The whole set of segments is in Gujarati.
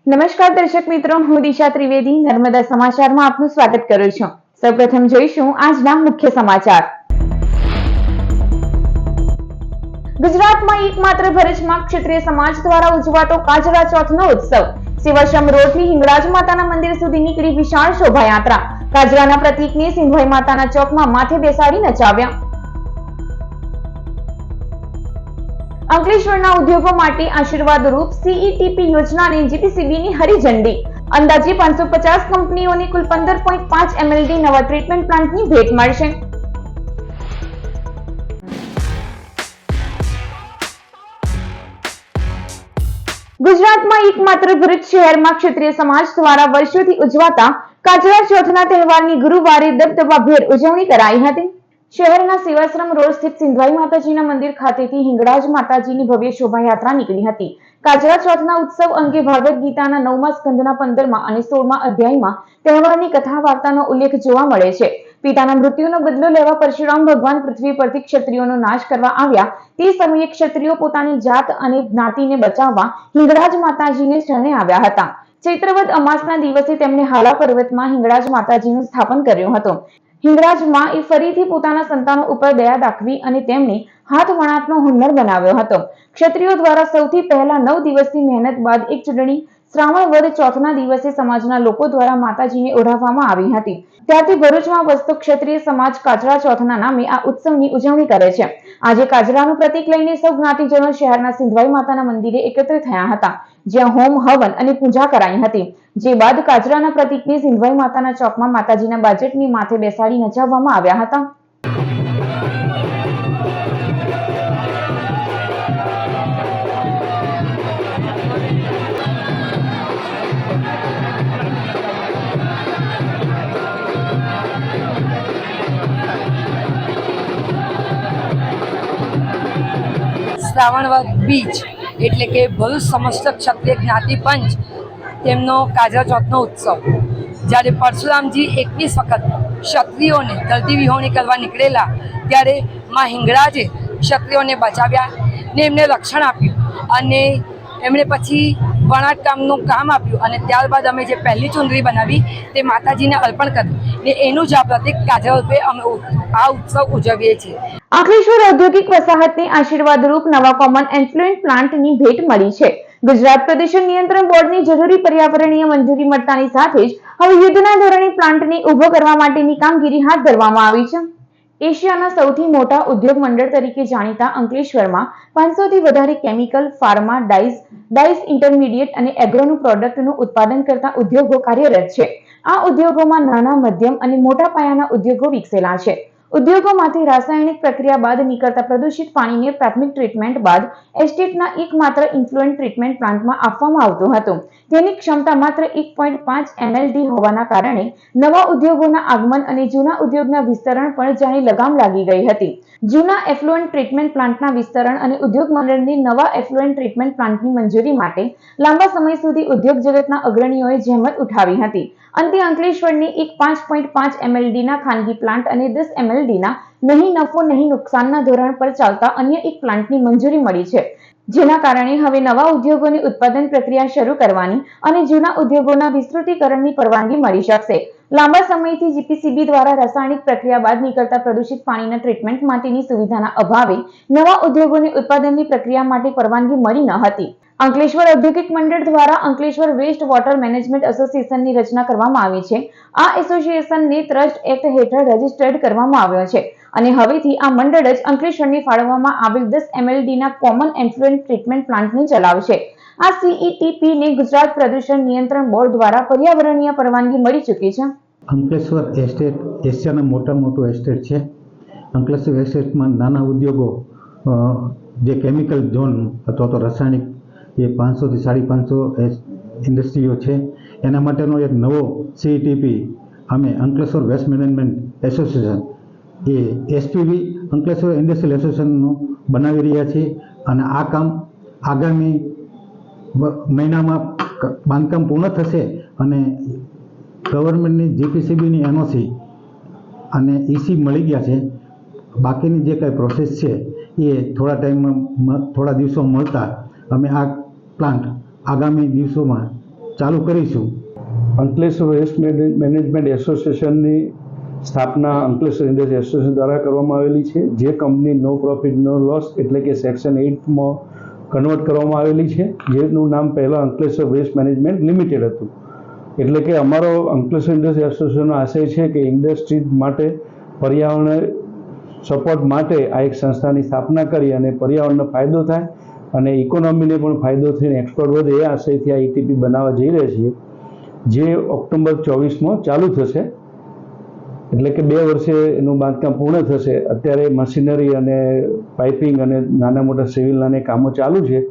નમસ્કાર દર્શક મિત્રો, હું દિશા ત્રિવેદી નર્મદા સમાચારમાં આપનું સ્વાગત કરું છું। સૌપ્રથમ જોઈશું આજના મુખ્ય સમાચાર। ગુજરાતમાં એકમાત્ર ભરૂચમાં ક્ષત્રિય સમાજ દ્વારા ઉજવાતો કાજરા ચોથનો ઉત્સવ। સેવાશ્રમ રોડથી હિંગળાજ માતાના મંદિર સુધી નીકળી વિશાળ શોભાયાત્રા। કાજરાના પ્રતીકને સિંધવાઈ માતાના ચોકમાં માથે બેસાડી નચાવ્યા। અંકલેશ્વરના ઉદ્યોગો માટે આશીર્વાદરૂપ સીઈટીપી યોજનાને જીપીસીબીની હરી ઝંડી। અંદાજે 550 કંપનીઓને કુલ 15.5 એમએલડી નવા ટ્રીટમેન્ટ પ્લાન્ટની ભેટ મળશે। ગુજરાતમાં એકમાત્ર ભરૂચ શહેરમાં ક્ષત્રિય સમાજ દ્વારા વર્ષોથી ઉજવાતા કાજરા ચોથના તહેવારની ગુરુવારે દબદબાભેર ઉજવણી કરાઈ હતી। શહેરના સેવાશ્રમ રોડ સ્થિત સિંધવાઈ માતાજીના મંદિર ખાતેથી હિંગળાજ માતાજીની ભવ્ય શોભાયાત્રા નીકળી હતી। કાજરા ચોથના ઉત્સવ અંગે ભાગવત ગીતાના 9મા સ્કંદના 15મા અને 16મા અધ્યાયમાં તહેવારની કથા વાર્તાનો ઉલ્લેખ જોવા મળે છે। પિતાના મૃત્યુનો બદલો લેવા પરશુરામ ભગવાન પૃથ્વી પરથી ક્ષત્રિયોનો નાશ કરવા આવ્યા તે સમયે ક્ષત્રિયો પોતાની જાત અને જ્ઞાતિને બચાવવા હિંગળાજ માતાજીને શરણે આવ્યા હતા। ચૈત્રવદ અમાસના દિવસે તેમણે હાલા પર્વતમાં હિંગળાજ માતાજીનું સ્થાપન કર્યું હતું। હિંગળાજ માં એ ફરીથી પોતાના સંતાનો ઉપર દયા દાખવી અને તેમને હાથ વણાટનો હુન્નર બનાવ્યો હતો। ક્ષત્રિયો દ્વારા સૌથી પહેલા 9 દિવસની મહેનત બાદ એક ચૂંટણી શ્રાવણ વદ ચોથના દિવસે સમાજના લોકો દ્વારા માતાજીને ઓઢાવવામાં આવી હતી। ત્યારથી ભરૂચમાં વસતો ક્ષત્રિય સમાજ કાજરા ચોથના નામે આ ઉત્સવની ઉજવણી કરે છે। આજે કાજરાનું પ્રતીક લઈને સૌ જ્ઞાતિજનો શહેરના સિંધવાઈ માતાના મંદિરે એકત્ર થયા હતા, જ્યાં હોમ હવન અને પૂજા કરાઈ હતી। જે બાદ કાજરાના પ્રતીકને સિંધવાઈ માતાના ચોકમાં માતાજીના બાજેટની માથે બેસાડી નચાવવામાં આવ્યા હતા। શ્રાવણ બીજ એટલે કે ભરૂચ સમસ્ત ક્ષત્રિય જ્ઞાતિ પંચ તેમનો કાજરા ચોથનો ઉત્સવ। જ્યારે પરશુરામજી 21 વખત ક્ષત્રિયોને ધરતી વિહોણી કરવા નીકળેલા ત્યારે માં હિંગળાજે ક્ષત્રિયોને બચાવ્યા ને એમને રક્ષણ આપ્યું અને એમણે પછી વણાટ કામનું કામ આપ્યું અને ત્યારબાદ અમે જે પહેલી ચુંદડી બનાવી તે માતાજીને અર્પણ કરી ને એનું જ આ પ્રતીક કાજરા રૂપે અમે આ ઉત્સવ ઉજવીએ છીએ। અંકલેશ્વર ઔદ્યોગિક વસાહતને આશીર્વાદરૂપ નવા કોમન એફ્લુએન્ટ પ્લાન્ટની ભેટ મળી છે। ગુજરાત પ્રદૂષણ નિયંત્રણ બોર્ડની જરૂરી પર્યાવરણીય મંજૂરી મળતાની સાથે જ હવે યુદ્ધના ધોરણે પ્લાન્ટને ઉભો કરવા માટેની કામગીરી હાથ ધરવામાં આવી છે। એશિયાના સૌથી મોટા ઉદ્યોગ મંડળ તરીકે જાણીતા અંકલેશ્વરમાં 500 થી વધારે કેમિકલ, ફાર્મા, ડાઇસ ઇન્ટરમીડિયેટ અને એગ્રોનું પ્રોડક્ટનું ઉત્પાદન કરતા ઉદ્યોગો કાર્યરત છે। આ ઉદ્યોગોમાં નાના, મધ્યમ અને મોટા પાયાના ઉદ્યોગો વિકસેલા છે। ઉદ્યોગોમાંથી રાસાયણિક પ્રક્રિયા બાદ નીકળતા પ્રદૂષિત પાણીને પ્રાથમિક ટ્રીટમેન્ટ બાદ એસ્ટેટના એકમાત્ર ઇન્ફ્લુએન્ટ ટ્રીટમેન્ટ પ્લાન્ટમાં આપવામાં આવતું હતું। તેની ક્ષમતા માત્ર 1.5 એમએલડી હોવાના કારણે નવા ઉદ્યોગોના આગમન અને જૂના ઉદ્યોગના વિસ્તરણ પર જાણે લગામ લાગી ગઈ હતી। જૂના એફ્લુએન્ટ ટ્રીટમેન્ટ પ્લાન્ટના વિસ્તરણ અને ઉદ્યોગ મંડળની નવા એફ્લુએન્ટ ટ્રીટમેન્ટ પ્લાન્ટની મંજૂરી માટે લાંબા સમય સુધી ઉદ્યોગ જગતના અગ્રણીઓએ જહેમત ઉઠાવી હતી। અંતે અંકલેશ્વરની એક 5.5 એમએલડીના ખાનગી પ્લાન્ટ અને 10 એમએલડીના નહીં નફો નહીં નુકસાનના ધોરણ પર ચાલતા અન્ય એક પ્લાન્ટની મંજૂરી મળી છે, જેના કારણે હવે નવા ઉદ્યોગોની ઉત્પાદન પ્રક્રિયા શરૂ કરવાની અને જૂના ઉદ્યોગોના વિસ્તૃતીકરણની પરવાનગી મળી શકશે। લાંબા સમયથી જીપીસીબી દ્વારા રાસાયણિક પ્રક્રિયા બાદ નીકળતા પ્રદૂષિત પાણીના ટ્રીટમેન્ટ માટેની સુવિધાના અભાવે નવા ઉદ્યોગોની ઉત્પાદનની પ્રક્રિયા માટે પરવાનગી મળી ન હતી। અંકલેશ્વર ઔદ્યોગિક મંડળ દ્વારા અંકલેશ્વર વેસ્ટ વોટર મેનેજમેન્ટ એસોસિએશનની રચના કરવામાં આવી છે। આ એસોસિએશનને ટ્રસ્ટ એક્ટ હેઠળ રજીસ્ટર્ડ કરવામાં આવ્યો છે અને હવેથી આ મંડળ જ અંકલેશ્વરની ફાળવવામાં આવેલ 10 એમએલડીના કોમન એફ્લુએન્ટ ટ્રીટમેન્ટ પ્લાન્ટને ચલાવશે। આ સીઈટીપીને ગુજરાત પ્રદૂષણ નિયંત્રણ બોર્ડ દ્વારા પર્યાવરણીય પરવાનગી મળી ચૂકી છે। અંકલેશ્વર એસ્ટેટ એશિયાના મોટું એસ્ટેટ છે। અંકલેશ્વર એસ્ટેટમાં નાના ઉદ્યોગો જે કેમિકલ ઝોન અથવા તો રાસાયણિક એ 500 થી 550 ઇન્ડસ્ટ્રીઓ છે। એના માટેનો એક નવો સીઈટીપી અમે અંકલેશ્વર વેસ્ટ મેનેજમેન્ટ એસોસિએશન એ એસપીવી અંકલેશ્વર ઇન્ડસ્ટ્રીયલ એસોસિએશનનું બનાવી રહ્યા છીએ અને આ કામ આગામી મહિનામાં બાંધકામ પૂર્ણ થશે અને ગવર્મેન્ટની જીપીસીબીની એનઓસી અને ઈસી મળી ગયા છે। બાકીની જે કાંઈ પ્રોસેસ છે એ થોડા દિવસોમાં મળતા અમે આ પ્લાન્ટ આગામી દિવસોમાં ચાલુ કરીશું. અંકલેશ્વર વેસ્ટ મેનેજમેન્ટ એસોસિએશનની સ્થાપના અંકલેશ્વર ઇન્ડસ્ટ્રી એસોસિએશન દ્વારા કરવામાં આવેલી છે, જે કંપની નો પ્રોફિટ નો લોસ એટલે કે સેક્શન 8માં કન્વર્ટ કરવામાં આવેલી છે, જેનું નામ પહેલાં અંકલેશ્વર વેસ્ટ મેનેજમેન્ટ લિમિટેડ હતું. એટલે કે અમારો અંકલેશ્વર ઇન્ડસ્ટ્રી એસોસિએશનનો આશય છે કે ઇન્ડસ્ટ્રી માટે પર્યાવરણ સપોર્ટ માટે આ એક સંસ્થાની સ્થાપના કરી અને પર્યાવરણનો ફાયદો થાય અને ઇકોનોમીને પણ ફાયદો થઈને એક્સપોર્ટ વધે એ આશયથી આ ETP બનાવવા જઈ રહ્યા છીએ, જે ઓક્ટોબર 24માં ચાલુ થશે. એટલે કે 2 વર્ષે એનું બાંધકામ પૂર્ણ થશે. અત્યારે મશીનરી અને પાઇપિંગ અને નાના મોટા સિવિલના કામો ચાલુ છે.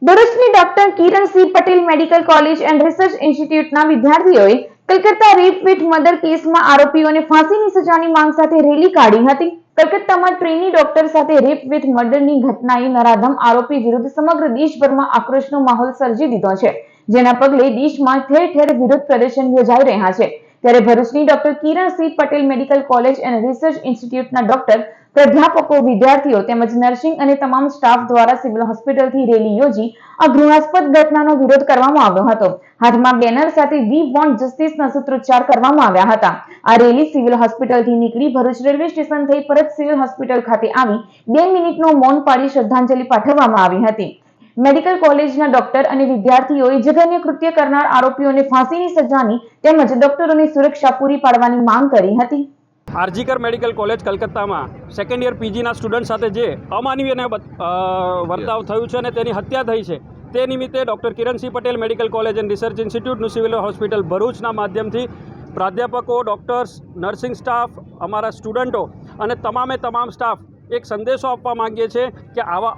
ભરૂચની doctor Kiran C Patel medical college and research ઇન્સ્ટિટ્યૂટના વિદ્યાર્થીઓએ કલકત્તા રેપ વિથ મર્ડર કેસમાં આરોપીઓને ફાંસીની સજાની માંગ સાથે રેલી કાઢી હતી. કલકત્તામાં ટ્રેની ડોક્ટર સાથે રેપ વિથ મર્ડરની ઘટનાએ નરાધમ આરોપી વિરુદ્ધ સમગ્ર દેશભરમાં આક્રોશનો માહોલ સર્જી દીધો છે, જેના પગલે દેશમાં ઠેર ઠેર વિરોધ પ્રદર્શન યોજાઈ રહ્યા છે. ત્યારે ભરૂચની doctor Kiran C Patel medical college and research ઇન્સ્ટિટ્યૂટના ડોક્ટર, પ્રાધ્યાપકો, વિદ્યાર્થીઓ તેમજ નર્સિંગ અને તમામ સ્ટાફ દ્વારા સિવિલ હોસ્પિટલથી રેલી યોજી આ ઘૃણાસ્પદ ઘટનાનો વિરોધ કરવામાં આવ્યો હતો. હાથમાં બેનર સાથે વી વોન્ટ જસ્ટિસના સૂત્રોચ્ચાર કરવામાં આવ્યા હતા. આ રેલી સિવિલ હોસ્પિટલથી નીકળી ભરૂચ રેલવે સ્ટેશન થઈ પરત સિવિલ હોસ્પિટલ ખાતે આવી 2 મિનિટનું મૌન પાળી શ્રદ્ધાંજલિ પાઠવવામાં આવી હતી. મેડિકલ કોલેજના ડોક્ટર અને વિદ્યાર્થીઓએ જઘન્ય કૃત્ય કરનાર આરોપીઓને ફાંસીની સજાની તેમજ ડોક્ટરોની સુરક્ષા પૂરી પાડવાની માંગ કરી હતી. આરજીકર મેડિકલ કોલેજ કલકત્તામાં સેકન્ડ યર પીજીના સ્ટુડન્ટ સાથે જે અમાનવીય વર્તાવ થયું છે અને તેની હત્યા થઈ છે, તે નિમિત્તે doctor Kiransinh Patel medical college and research ઇન્સ્ટિટ્યૂટનું સિવિલ હોસ્પિટલ ભરૂચના માધ્યમથી પ્રાધ્યાપકો, ડૉક્ટર્સ, નર્સિંગ સ્ટાફ, અમારા સ્ટુડન્ટો અને તમામ સ્ટાફ એક સંદેશો આપવા માંગીએ છીએ કે આવા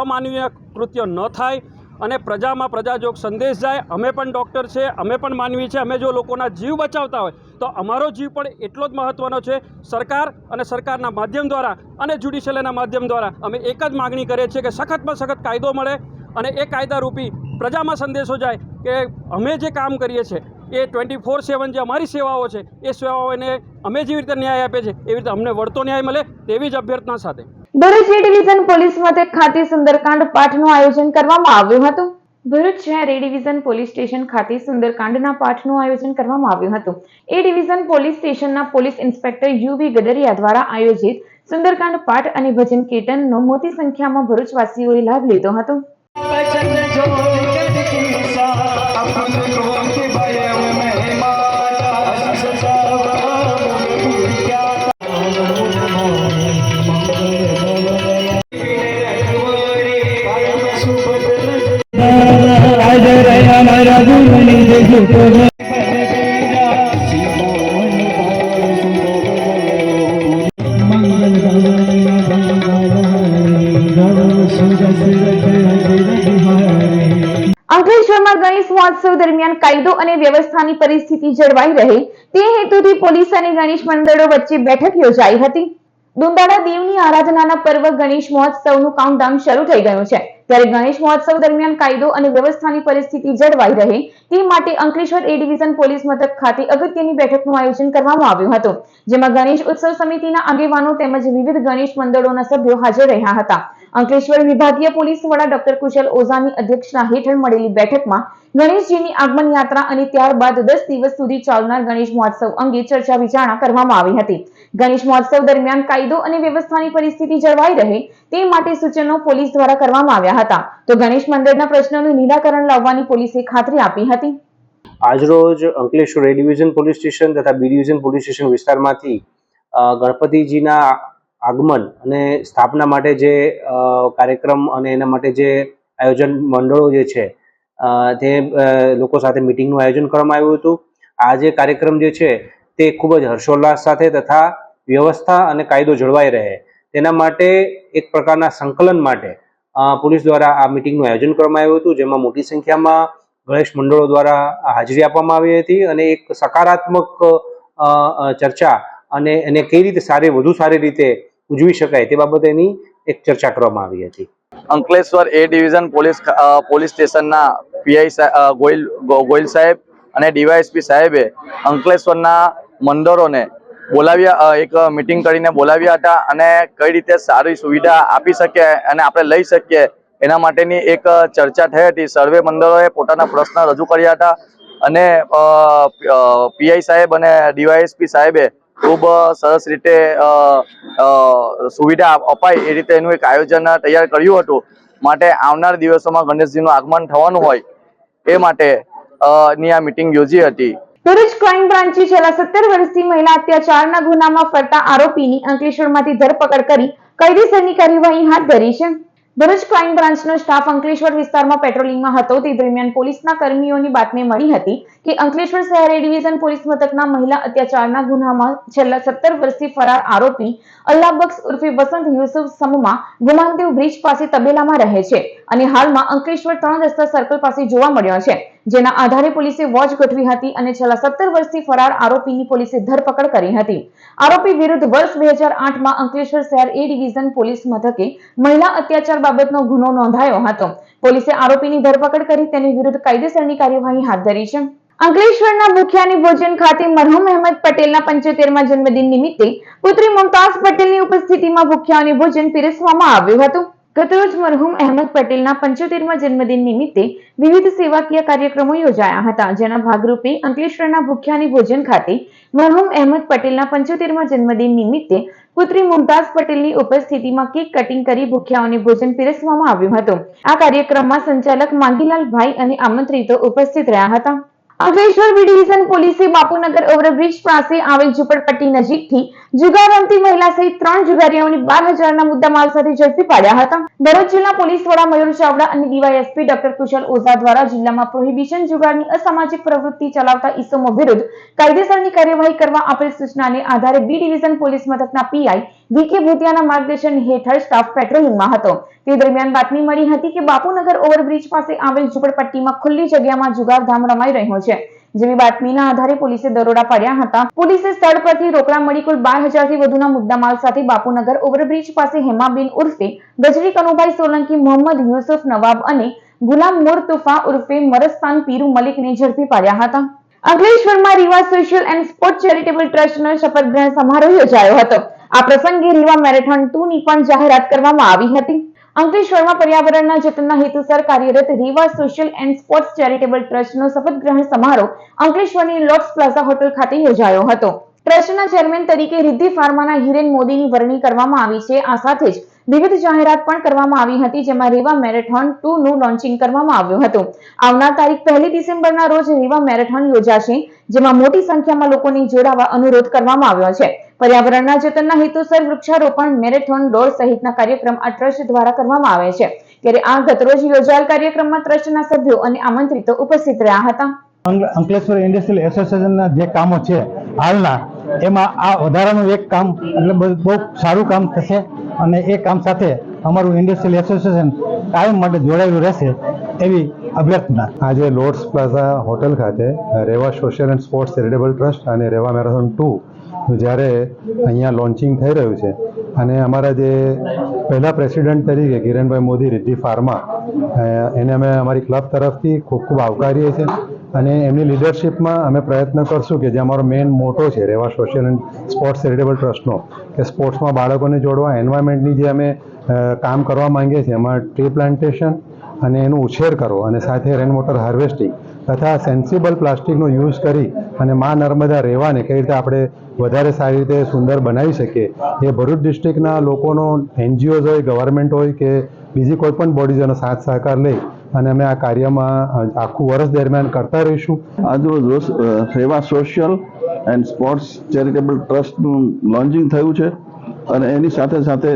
અમાનવીય કૃત્યો ન થાય અને પ્રજામાં પ્રજાજોગ સંદેશ જાય. અમે પણ ડૉક્ટર છે, અમે પણ માનવી છે. અમે જો લોકોના જીવ બચાવતા હોય તો અમારો જીવ પણ એટલો જ મહત્ત્વનો છે. સરકાર અને સરકારના માધ્યમ દ્વારા અને જ્યુડિશિયલના માધ્યમ દ્વારા અમે એક જ માગણી કરીએ છીએ કે સખતમાં સખત કાયદો મળે અને એ કાયદારૂપી પ્રજામાં સંદેશો જાય કે અમે જે કામ કરીએ છીએ એ 24/7 જે અમારી સેવાઓ છે એ સેવાઓને અમે જેવી રીતે ન્યાય આપે છે એવી રીતે અમને વળતો ન્યાય મળે તેવી જ અભ્યર્થના સાથે ભરૂચ એ ડિવિઝન પોલીસ મથક ખાતે સુંદરકાંડ પાઠનું આયોજન કરવામાં આવ્યું હતું. ભરૂચ શહેર એ ડિવિઝન પોલીસ સ્ટેશન ખાતે સુંદરકાંડના પાઠનું આયોજન કરવામાં આવ્યું હતું. એ ડિવિઝન પોલીસ સ્ટેશનના પોલીસ ઇન્સ્પેક્ટર યુવી ગડરિયા દ્વારા આયોજિત સુંદરકાંડ પાઠ અને ભજન કીર્તનનો મોટી સંખ્યામાં ભરૂચવાસીઓએ લાભ લીધો હતો. અંકલેશ્વરમાં ગણેશ મહોત્સવ દરમિયાન કાયદો અને વ્યવસ્થાની પરિસ્થિતિ જળવાઈ રહે તે હેતુથી પોલીસ અને ગણેશ મંડળો વચ્ચે બેઠક યોજાઈ હતી. દુંદાળા દેવની આરાધનાના પર્વ ગણેશ મહોત્સવનું કાઉન્ટડાઉન શરૂ થઈ ગયું છે, ત્યારે ગણેશ મહોત્સવ દરમિયાન કાયદો અને વ્યવસ્થાની પરિસ્થિતિ જળવાઈ રહે તે માટે અંકલેશ્વર એ ડિવિઝન પોલીસ મથક ખાતે અગત્યની બેઠકનું આયોજન કરવામાં આવ્યું હતું, જેમાં ગણેશ ઉત્સવ સમિતિના આગેવાનો તેમજ વિવિધ ગણેશ મંડળોના સભ્યો હાજર રહ્યા હતા. અંકલેશ્વર વિભાગીય પોલીસ વડા ડોક્ટર કુશલ ઓઝાની અધ્યક્ષતા હેઠળ મળેલી બેઠકમાં ગણેશજીની આગમન યાત્રા અને ત્યારબાદ 10 દિવસ સુધી ચાલનાર ગણેશ મહોત્સવ અંગે ચર્ચા વિચારણા કરવામાં આવી હતી. ગણેશ મહોત્સવ દરમિયાન કાયદો અને વ્યવસ્થાની પરિસ્થિતિ જળવાઈ રહે તે માટે સૂચનો પોલીસ દ્વારા કરવામાં આવ્યા હતા, તો ગણેશ મંદિરના પ્રશ્નોનું નિરાકરણ લાવવાની પોલીસે ખાતરી આપી હતી. આજરોજ અંકલેશ્વર એ ડિવિઝન પોલીસ સ્ટેશન તથા બી ડિવિઝન પોલીસ સ્ટેશન વિસ્તારમાંથી ગણપતિજીના આગમન અને સ્થાપના માટે જે કાર્યક્રમ અને એના માટે જે આયોજન મંડળો જે છે તે લોકો સાથે મિટિંગનું આયોજન કરવામાં આવ્યું હતું. આ જે કાર્યક્રમ જે છે તે ખૂબ જ હર્ષોલ્લાસ સાથે તથા વ્યવસ્થા અને કાયદો જળવાઈ રહે તેના માટે એક પ્રકારના સંકલન માટે પોલીસ દ્વારા આ મિટિંગનું આયોજન કરવામાં આવ્યું હતું, જેમાં મોટી સંખ્યામાં ગણેશ મંડળો દ્વારા હાજરી આપવામાં આવી હતી અને એક સકારાત્મક ચર્ચા અને એને કઈ રીતે વધુ સારી રીતે ઉજવી શકાય તે બાબતેની એક ચર્ચા કરવામાં આવી હતી. અંકલેશ્વર એ ડિવિઝન પોલીસ સ્ટેશનના પીઆઈ ગોયલ સાહેબ અને ડીવાયએસપી સાહેબે અંકલેશ્વરના મંડળોને બોલાવ્યા, એક મિટિંગ કરીને બોલાવ્યા હતા અને કઈ રીતે સારી સુવિધા આપી શકીએ અને આપણે લઈ શકીએ એના માટેની એક ચર્ચા થઈ હતી. સર્વે મંડળોએ પોતાના પ્રશ્ન રજૂ કર્યા હતા અને પીઆઈ સાહેબ અને ડીવાયએસપી સાહેબે ખૂબ સરસ રીતે સુવિધા અપાય એ રીતે એનું એક આયોજન તૈયાર કર્યું હતું. માટે આવનાર દિવસોમાં ગણેશજીનું આગમન થવાનું હોય એ માટે ની આ મિટિંગ યોજી હતી. ભરૂચ ક્રાઇમ બ્રાન્ચે છેલ્લા 17 વર્ષથી મહિલા અત્યાચારના ગુનામાં ફરતા આરોપીની અંકલેશ્વરમાંથી ધરપકડ કરી કાયદેસરની કાર્યવાહી હાથ ધરી છે. ભરૂચ ક્રાઇમ બ્રાન્ચનો સ્ટાફ અંકલેશ્વર વિસ્તારમાં પેટ્રોલિંગમાં હતો તે દરમિયાન પોલીસના કર્મીઓની બાતમી મળી હતી કે અંકલેશ્વર શહેર એ ડિવિઝન પોલીસ મથકના મહિલા અત્યાચારના ગુનામાં છેલ્લા 17 વર્ષથી ફરાર આરોપી અલ્લાહબક્ષ ઉર્ફે વસંત યુસુફ સમમાં ગુમાનદેવ બ્રિજ પાસે તબેલામાં રહે છે અને હાલમાં અંકલેશ્વર 3 રસ્તા સર્કલ પાસે જોવા મળ્યો છે. જેના આધારે પોલીસે વોચ ગોઠવી હતી અને છેલ્લા 17 વર્ષથી ફરાર આરોપીની પોલીસે ધરપકડ કરી હતી. આરોપી વિરુદ્ધ વર્ષ 2008માં અંકલેશ્વર શહેર એ ડિવિઝન પોલીસ મથકે મહિલા અત્યાચાર બાબતનો ગુનો નોંધાયો હતો. પોલીસે આરોપીની ધરપકડ કરી તેની વિરુદ્ધ કાયદેસરની કાર્યવાહી હાથ ધરી છે. અંકલેશ્વરના ભૂખ્યાની ભોજન ખાતે મરહુમ અહેમદ પટેલના 75મા જન્મદિન નિમિત્તે પુત્રી મુમતાઝ પટેલની ઉપસ્થિતિમાં ભૂખ્યાઓને ભોજન પીરસવામાં આવ્યું હતું. ગતરોજ મરહુમ અહેમદ પટેલના 75મા જન્મદિન નિમિત્તે વિવિધ સેવાકીય કાર્યક્રમો યોજાયા હતા. જેના ભાગરૂપે અંકલેશ્વરના ભૂખ્યાની ભોજન ખાતે મરહુમ અહેમદ પટેલના 75મા જન્મદિન નિમિત્તે પુત્રી મુમતાઝ પટેલની ઉપસ્થિતિમાં કેક કટિંગ કરી ભૂખ્યાઓને ભોજન પીરસવામાં આવ્યું હતું. આ કાર્યક્રમમાં સંચાલક માંગીલાલભાઈ અને આમંત્રિતો ઉપસ્થિત રહ્યા હતા. અંકલેશ્વર બી ડિવિઝન પોલીસે બાપુનગર ઓવરબ્રિજ પાસે આવેલ ઝુંપડપટ્ટી નજીકથી જુગાર રમતી મહિલા સહિત 3 જુગારીઓને 12,000ના મુદ્દામાલ સાથે ઝડપી પાડ્યા હતા. ભરૂચ જિલ્લા પોલીસ વડા મયુર ચાવડા અને ડીવાયએસપી ડોક્ટર કુશલ ઓઝા દ્વારા જિલ્લામાં પ્રોહિબિશન જુગારની અસામાજિક પ્રવૃત્તિ ચલાવતા ઇસમો વિરુદ્ધ કાયદેસરની કાર્યવાહી કરવા આપેલ સૂચનાને આધારે બી ડિવિઝન પોલીસ મથકના પીઆઈ વીકે ભૂતિયાના માર્ગદર્શન હેઠળ સ્ટાફ પેટ્રોલિંગમાં હતો. તે દરમિયાન બાતમી મળી હતી કે બાપુનગર ઓવરબ્રિજ પાસે આવેલ ઝુંપડપટ્ટીમાં ખુલ્લી જગ્યામાં જુગારધામ રમાઈ રહ્યો છે. જેવી બાતમીના આધારે પોલીસે દરોડા પાડ્યા હતા. પોલીસે સ્થળ પરથી રોકડા મળી કુલ 12,000થી વધુના મુદ્દામાલ સાથે બાપુનગર ઓવરબ્રિજ પાસે હેમાબેન ઉર્ફે ગજરી કનુભાઈ સોલંકી, મોહમ્મદ યુસુફ નવાબ અને ગુલામ મોર તુફા ઉર્ફે મરસ્તાન પીરુ મલિકને ઝડપી પાડ્યા હતા. અંકલેશ્વરમાં રીવા સોશિયલ એન્ડ સ્પોર્ટ ચેરિટેબલ ટ્રસ્ટનો શપથ ગ્રહણ સમારોહ યોજાયો હતો. આ પ્રસંગે રીવા મેરેથોન 2 ની પણ જાહેરાત કરવામાં આવી હતી. અંકલેશ્વરમાં પર્યાવરણના જતનના હેતુસર કાર્યરત રીવા સોશિયલ એન્ડ સ્પોર્ટ્સ ચેરિટેબલ ટ્રસ્ટનો શપથ ગ્રહણ સમારોહ અંકલેશ્વરની લોટ્સ પ્લાઝા હોટલ ખાતે યોજાયો હતો. ટ્રસ્ટના ચેરમેન તરીકે રિદ્ધિ ફાર્માના હિરેન મોદીની વરણી કરવામાં આવી છે. આ સાથે જ વિવિધ જાહેરાત પણ કરવામાં આવી હતી, જેમાં રીવા મેરેથોન 2 નું લોન્ચિંગ કરવામાં આવ્યું હતું. આવનાર તારીખ 1 ડિસેમ્બરના રોજ રીવા મેરેથોન યોજાશે, જેમાં મોટી સંખ્યામાં લોકોને જોડાવા અનુરોધ કરવામાં આવ્યો છે. પર્યાવરણના જતનના હેતુસર વૃક્ષારોપણ, મેરેથોન, દોડ સહિતના કાર્યક્રમ આ ટ્રસ્ટ દ્વારા કરવામાં આવે છે. ત્યારે આ ગતરોજ યોજાયેલ કાર્યક્રમમાં ટ્રસ્ટના સભ્યો અને આમંત્રિતો ઉપસ્થિત રહ્યા હતા. અંકલેશ્વર ઇન્ડસ્ટ્રીયલ એસોસિએશનના જે કામો છે હાલના, એમાં આ વધારાનું એક કામ એટલે બહુ સારું કામ થશે અને એ કામ સાથે અમારું ઇન્ડસ્ટ્રીયલ એસોસિએશન કાયમ માટે જોડાયેલું રહેશે એવી અભ્યર્થના. આજે લોર્ડ્સ પ્લાઝા હોટલ ખાતે Reva social and sports charitable trust અને રેવા મેરેથોન 2 જ્યારે અહીંયા લોન્ચિંગ થઈ રહ્યું છે અને અમારા જે પહેલા પ્રેસિડેન્ટ તરીકે કિરણભાઈ મોદી રિદ્ધિ ફાર્મા, એને અમે અમારી ક્લબ તરફથી ખૂબ ખૂબ આવકારીએ છીએ અને એમની લીડરશિપમાં અમે પ્રયત્ન કરશું કે જે અમારો મેઇન મોટો છે રેવા સોશિયલ એન્ડ સ્પોર્ટ્સ ચેરિટેબલ ટ્રસ્ટનો, કે સ્પોર્ટ્સમાં બાળકોને જોડવા, એન્વાયરમેન્ટની જે અમે કામ કરવા માંગીએ છીએ એમાં ટ્રી પ્લાન્ટેશન અને એનું ઉછેર કરવો અને સાથે રેન વોટર હાર્વેસ્ટિંગ તથા સેન્સિબલ પ્લાસ્ટિકનો યુઝ કરી અને મા નર્મદા રેવાને કઈ રીતે આપણે વધારે સારી રીતે સુંદર બનાવી શકીએ એ ભરૂચ ડિસ્ટ્રિક્ટના લોકોનો, એનજીઓઝ હોય, ગવર્મેન્ટ હોય કે બીજી કોઈ પણ બોડીઝોનો સાથ સહકાર લઈ અને અમે આ કાર્યમાં આખું વર્ષ દરમિયાન કરતા રહીશું. આજરોજ Reva social and sports charitable ટ્રસ્ટનું લોન્ચિંગ થયું છે અને એની સાથે સાથે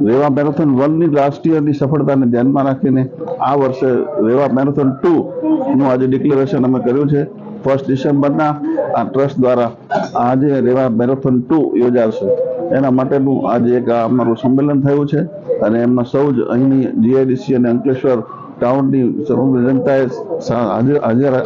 રેવા મેરેથોન 1ની રાષ્ટ્રીયની સફળતાને ધ્યાનમાં રાખીને આ વર્ષે રેવા મેરેથોન 2નું આજે ડિક્લેરેશન અમે કર્યું છે. 1 ડિસેમ્બરના આ ટ્રસ્ટ દ્વારા આજે રેવા મેરેથોન 2 યોજાશે. એના માટેનું આજે એક અમારું સંમેલન થયું છે અને એમાં સૌ જ અહીંની જીઆઈડીસી અને અંકલેશ્વર ટાઉનની સમગ્ર જનતાએ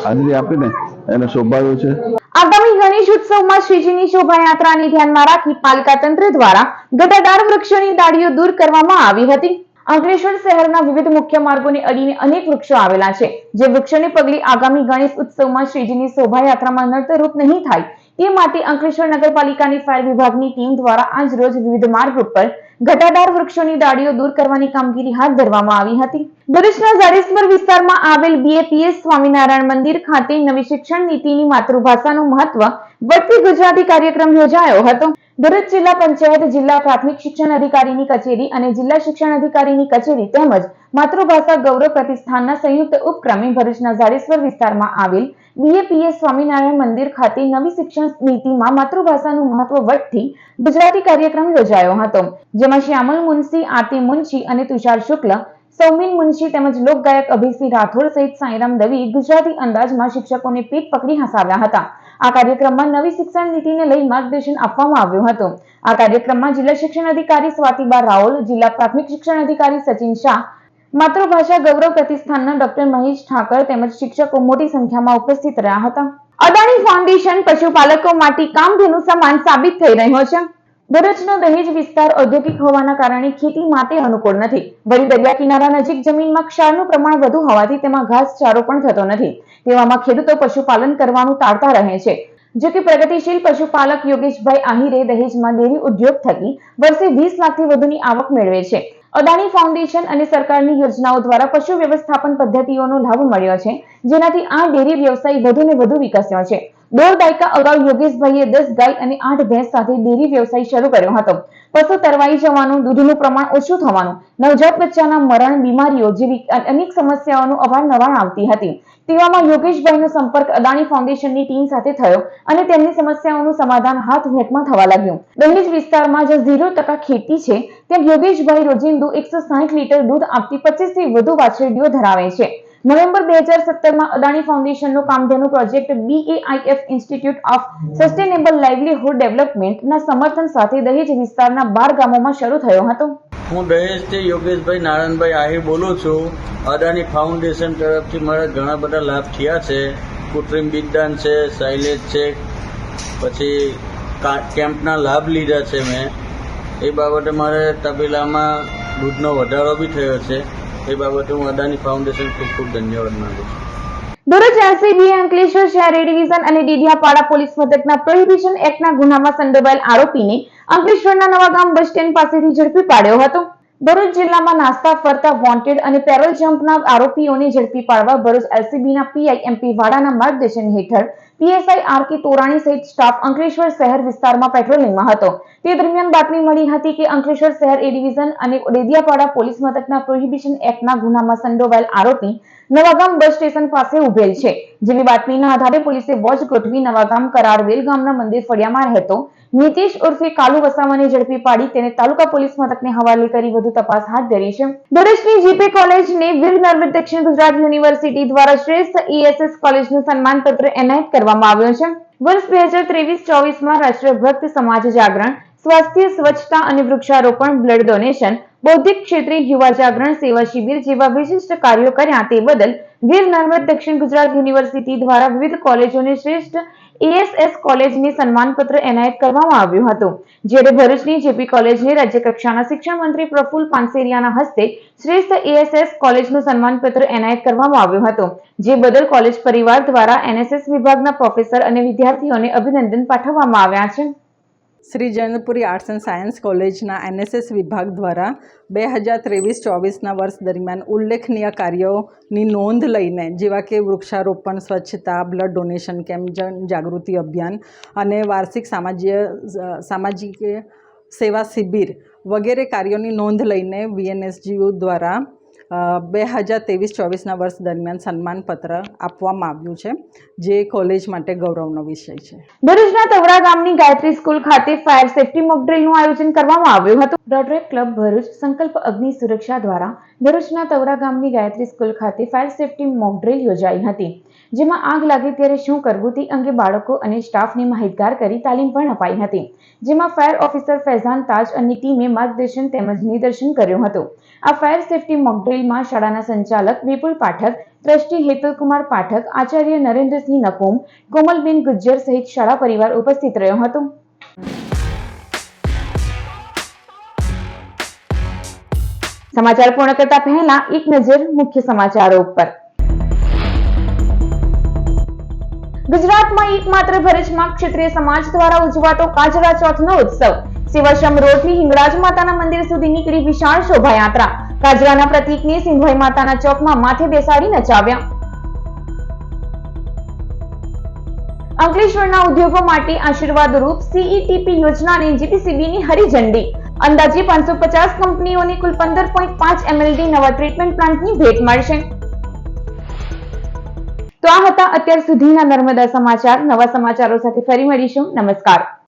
હાજરી આપીને એને શોભાવ્યું છે. આગામી ગણેશ ઉત્સવમાં શ્રીજીની શોભાયાત્રાને ધ્યાનમાં રાખી પાલિકા તંત્ર દ્વારા ઘટાદાર વૃક્ષોની ડાળીઓ દૂર કરવામાં આવી હતી. અંકલેશ્વર શહેરના વિવિધ મુખ્ય માર્ગોને અડીને અનેક વૃક્ષો આવેલા છે, જે વૃક્ષોને પગલે આગામી ગણેશ ઉત્સવમાં શ્રીજીની શોભાયાત્રામાં નડતરરૂપ નહીં થાય તે માટે અંકલેશ્વર નગરપાલિકાની ફાયર વિભાગની ટીમ દ્વારા આજ રોજ વિવિધ માર્ગ ઉપર ઘટાદાર વૃક્ષોની ડાળીઓ દૂર કરવાની કામગીરી હાથ ધરવામાં આવી હતી. ભરૂચના ઝાડેશ્વર વિસ્તારમાં આવેલ BAPS સ્વામિનારાયણ મંદિર ખાતે નવી શિક્ષણ નીતિની માતૃભાષાનું મહત્વ વધતી ગુજરાતી કાર્યક્રમ યોજાયો હતો. ભરૂચ જિલ્લા પંચાયત, જિલ્લા પ્રાથમિક શિક્ષણ અધિકારીની કચેરી અને જિલ્લા શિક્ષણ અધિકારીની કચેરી તેમજ માતૃભાષા ગૌરવ પ્રતિષ્ઠાનના સંયુક્ત ઉપક્રમે ભરૂચના ઝાડેશ્વર વિસ્તારમાં આવેલ BAPS સ્વામિનારાયણ મંદિર ખાતે નવી શિક્ષણ નીતિમાં માતૃભાષાનું મહત્વ વધતી ગુજરાતી કાર્યક્રમ યોજાયો હતો, જેમાં શ્યામલ મુનશી, આરતી મુનશી અને તુષાર શુક્લ, સૌમીન મુનશી તેમજ લોકગાયક અભિસિંહ રાઠોડ સહિત સાંઈરામ દવે ગુજરાતી અંદાજમાં શિક્ષકોને પીઠ પકડી હસાવ્યા હતા. આ કાર્યક્રમમાં નવી શિક્ષણ નીતિને લઈ માર્ગદર્શન આપવામાં આવ્યું હતું. આ કાર્યક્રમમાં જિલ્લા શિક્ષણ અધિકારી સ્વાતિબા રાઓલ, જિલ્લા પ્રાથમિક શિક્ષણ અધિકારી સચિન શાહ, માતૃભાષા ગૌરવ પ્રતિષ્ઠાનના ડોક્ટર મહેશ ઠાકર તેમજ શિક્ષકો મોટી સંખ્યામાં ઉપસ્થિત રહ્યા હતા. અદાણી ફાઉન્ડેશન પશુપાલકો માટે કામધેનુ સમાન સાબિત થઈ રહ્યો છે. ભરૂચનો દહેજ વિસ્તાર ઔદ્યોગિક હોવાના કારણે ખેતી માટે અનુકૂળ નથી. વળી દરિયા કિનારા નજીક જમીનમાં ક્ષારનું પ્રમાણ વધુ હોવાથી તેમાં ઘાસચારો પણ થતો નથી. તેવામાં ખેડૂતો પશુપાલન કરવાનું ટાળતા રહે છે. જો કે પ્રગતિશીલ પશુપાલક યોગેશભાઈ આહિરે દહેજમાં ડેરી ઉદ્યોગ થકી વર્ષે 20 લાખથી વધુની આવક મેળવે છે. અદાણી ફાઉન્ડેશન અને સરકારની યોજનાઓ દ્વારા પશુ વ્યવસ્થાપન પદ્ધતિઓનો લાભ મળ્યો છે, જેનાથી આ ડેરી વ્યવસાય વધુને વધુ વિકસ્યો છે. 1.5 દાયકા અગાઉ યોગેશભાઈએ 10 ગાય અને 8 ભેંસ સાથે ડેરી વ્યવસાય શરૂ કર્યો હતો. પશુ તરવાઈ જવાનું, દૂધનું પ્રમાણ ઓછું થવાનું, નવજાત બચ્ચાના મરણ, બીમારીઓ જેવી અનેક સમસ્યાઓનું અવારનવાર આવતી હતી. તેવામાં યોગેશભાઈનો સંપર્ક અદાણી ફાઉન્ડેશનની ટીમ સાથે થયો અને તેમની સમસ્યાઓનું સમાધાન હાથ વેકમાં થવા લાગ્યું. દહેજ વિસ્તારમાં જ્યાં 0% ખેતી છે, ત્યાં યોગેશભાઈ રોજિંદુ 160 લીટર દૂધ આપતી 25 થી વધુ વાછરડીઓ ધરાવે છે. નવેમ્બર 2017માં અદાણી ફાઉન્ડેશનનો Kamdhenu project BAIF institute of sustainable livelihood ડેવલપમેન્ટના સમર્થન સાથે દહેજ વિસ્તારના 12 ગામોમાં શરૂ થયો હતો. હું દહેજથી યોગેશભાઈ નારાયણભાઈ આહિર બોલું છું. અદાણી ફાઉન્ડેશન તરફથી મારા ઘણા બધા લાભ થયા છે. કૃત્રિમ બીજદાન છે, સાયલેજ છે, પછી કેમ્પના લાભ લીધા છે મેં. એ બાબતે મારે તબેલામાં દૂધનો વધારો બી થયો છે. એ બાબતે હું અદાણી ફાઉન્ડેશન ખૂબ ખૂબ ધન્યવાદ માંગુ છું. ભરૂચ LCB અંકલેશ્વર શહેર એ ડિવિઝન અને ડીડિયાપાડા પોલીસ મથકના પ્રોહિબિશન એક્ટના ગુનામાં સંડોવાયેલ આરોપીને અંકલેશ્વરના નવાગામ બસ સ્ટેન્ડ પાસેથી ઝડપી પાડ્યો હતો. ભરૂચ જિલ્લામાં નાસ્તા ફરતા વોન્ટેડ અને પેરોલ જમ્પના આરોપીઓને ઝડપી પાડવા ભરૂચ LCBના PI MP વાડાના માર્ગદર્શન હેઠળ PSI RK તોરાણી સહિત સ્ટાફ અંકલેશ્વર શહેર વિસ્તારમાં પેટ્રોલિંગમાં હતો. તે દરમિયાન બાતમી મળી હતી કે અંકલેશ્વર શહેર એ ડિવિઝન અને ડેડિયાપાડા પોલીસ મથકના પ્રોહિબિશન એક્ટના ગુનામાં સંડોવાયેલ આરોપી નવાગામ બસ સ્ટેશન પાસે ઉભેલ છે. જેવી બાતમીના આધારે પોલીસે વોચ ગોઠવી નવાગામ કરારવેલ ગામના મંદિર ફળિયામાં રહેતો નીતિશ ઉર્ફે કાલુ વસાવાને ઝડપી પાડી તેને તાલુકા પોલીસ મથકને હવાલે કરી વધુ તપાસ હાથ ધરી છે. ભરૂચની GP કોલેજને વીર નર્મદ દક્ષિણ ગુજરાત યુનિવર્સિટી દ્વારા શ્રેષ્ઠ ESS કોલેજનું સન્માનપત્ર એનાયત કરવામાં આવ્યું છે. વર્ષ 2023-24માં રાષ્ટ્રભક્ત, સમાજ જાગરણ, સ્વાસ્થ્ય, સ્વચ્છતા અને વૃક્ષારોપણ, બ્લડ ડોનેશન, બૌદ્ધિક ક્ષેત્રે યુવા જાગરણ, સેવા શિબિર જેવા વિશિષ્ટ કાર્યો કર્યા તે બદલ વીર નર્મદ દક્ષિણ ગુજરાત યુનિવર્સિટી દ્વારા વિવિધ કોલેજોને શ્રેષ્ઠ ESS કોલેજને સન્માનપત્ર એનાયત કરવામાં આવ્યું હતું. જ્યારે ભરૂચની JP કોલેજને રાજ્ય કક્ષાના શિક્ષણ મંત્રી પ્રફુલ્લ પાનસેરિયાના હસ્તે શ્રેષ્ઠ ESS કોલેજનું સન્માનપત્ર એનાયત કરવામાં આવ્યું હતું, જે બદલ કોલેજ પરિવાર દ્વારા NSS વિભાગના પ્રોફેસર અને વિદ્યાર્થીઓને અભિનંદન પાઠવવામાં આવ્યા છે. શ્રી જૈનપુરી આર્ટ્સ એન્ડ સાયન્સ કોલેજના NSS વિભાગ દ્વારા 2023-24ના વર્ષ દરમિયાન ઉલ્લેખનીય કાર્યોની નોંધ લઈને, જેવા કે વૃક્ષારોપણ, સ્વચ્છતા, બ્લડ ડોનેશન કેમ્પ, જાગૃતિ અભિયાન અને વાર્ષિક સામાજિક સેવા શિબિર વગેરે કાર્યોની નોંધ લઈને VNSGU દ્વારા 2023-24ના વર્ષ દરમિયાન સન્માનપત્ર આપવામાં આવ્યું છે, જે કોલેજ માટે ગૌરવનો વિષય છે. ભરૂચના તવડા ગામની ગાયત્રી સ્કૂલ ખાતે ફાયર સેફટી મોક ડ્રીલનું આયોજન કરવામાં આવ્યું હતું. રોટરી ક્લબ ભરૂચ સંકલ્પ અગ્નિ સુરક્ષા દ્વારા ભરૂચના તવડા ગામની ગાયત્રી સ્કૂલ ખાતે ફાયર સેફટી મોક ડ્રીલ યોજાઈ હતી, જેમાં આગ લાગે ત્યારે શું કરવું તે અંગે બાળકો અને સ્ટાફને માહિતગાર કરી તાલીમ પણ અપાઈ હતી, જેમાં ફાયર ઓફિસર ફૈઝાન તાજ અને ટીમે માર્ગદર્શન તેમજ નિદર્શન કર્યું હતું. આ ફાયર સેફટી મોક ડ્રીલમાં શાળાના સંચાલક વિપુલ પાઠક, ટ્રસ્ટી હેતુલકુમાર પાઠક, આચાર્ય નરેન્દ્રસિંહ નકુમ, કોમલબેન ગુજ્જર સહિત શાળા પરિવાર ઉપસ્થિત રહ્યો હતો. સમાચાર પૂર્ણ કરતા પહેલા એક નજર મુખ્ય સમાચારો ઉપર. ગુજરાતમાં એકમાત્ર ભરૂચમાં ક્ષત્રિય સમાજ દ્વારા ઉજવાતો કાજરા ચોથનો ઉત્સવ સેવાશ્રમ રોડથી હિંગળાજ માતાના મંદિર સુધી નીકળી વિશાળ શોભાયાત્રા. કાજરાના પ્રતીકને સિંધવાઈ માતાના ચોકમાં માથે બેસાડી નચાવ્યા. અંકલેશ્વરના ઉદ્યોગો માટે આશીર્વાદરૂપ CETP યોજનાને GPCBની હરી ઝંડી. અંદાજે 550 કંપનીઓને કુલ 15.5 MLD નવા ટ્રીટમેન્ટ પ્લાન્ટની ભેટ મળશે. તો આ હતા અત્યાર સુધીના નર્મદા સમાચાર. નવા સમાચારો સાથે ફરી મળીશું. નમસ્કાર.